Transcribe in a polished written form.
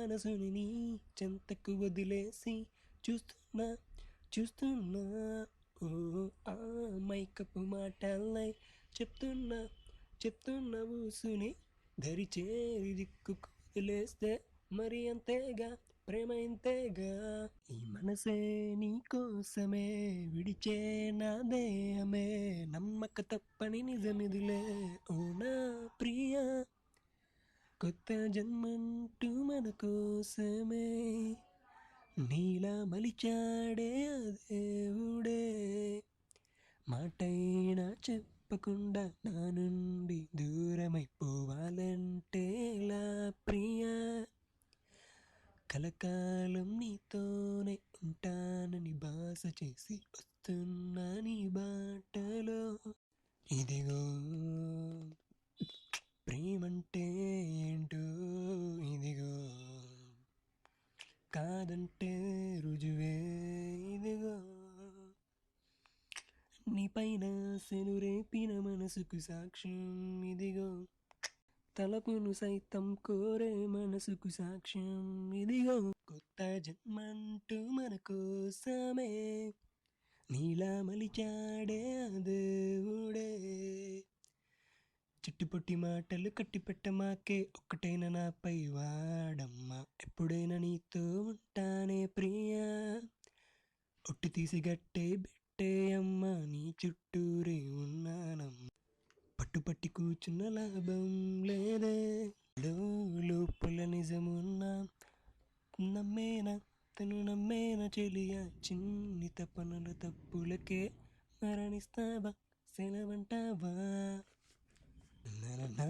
మనసుని నీ చెంతకు వదిలేసి చూస్తున్నా చూస్తున్నా. ఓ ఆ మైకపు మాటల్లై చెప్తున్నా చెప్తున్నా ఊసుని దరి చేరి దిక్కుకు వదిలేస్తే మరి అంతేగా ప్రేమ ఇంతేగా. ఈ మనసే నీ కోసమే విడిచే నా దేహమే నమ్మక తప్పని నిజమిదిలే ఓ నా ప్రియా. కొత్త జన్మంటూ మన కోసమే నీలా మలిచాడే ఆ దేవుడే. మాటైనా చెప్పకుండా నా నుండి దూరమైపోవాలంటే ఎలా ప్రియా. కలకాలం నీతోనే ఉంటానని బాస చేసి వస్తున్నా నీ బాటలో. ఇదిగో ప్రేమంటే ఏంటో ఇదిగో, కాదంటే రుజువే ఇదిగో. నీపైన సెనురేపిన మనసుకు సాక్ష్యం ఇదిగో, తలపును సైతం కోరే మనసుకు సాక్ష్యం ఇదిగో. కొత్త జన్మంటూ మన కోసమే నీలా మలిచాడే ఆ దేవుడే. చిట్టుపొట్టి మాటలు కట్టిపెట్ట మాకే ఒక్కటైన నాపై వాడమ్మా. ఎప్పుడైనా నీతో ఉంటానే ప్రియా. ఒట్టి తీసి గట్టే బెట్టే అమ్మా నీ చుట్టూరే ఉన్నానమ్మా. పట్టుపట్టి కూర్చున్న లాభం లేదే లోపల నిజమున్నా నమ్మేనా తను నమ్మేనా చెలియా. చిన్ని తపనల తప్పులకే మరణిస్తావా సెలవంటావా. నా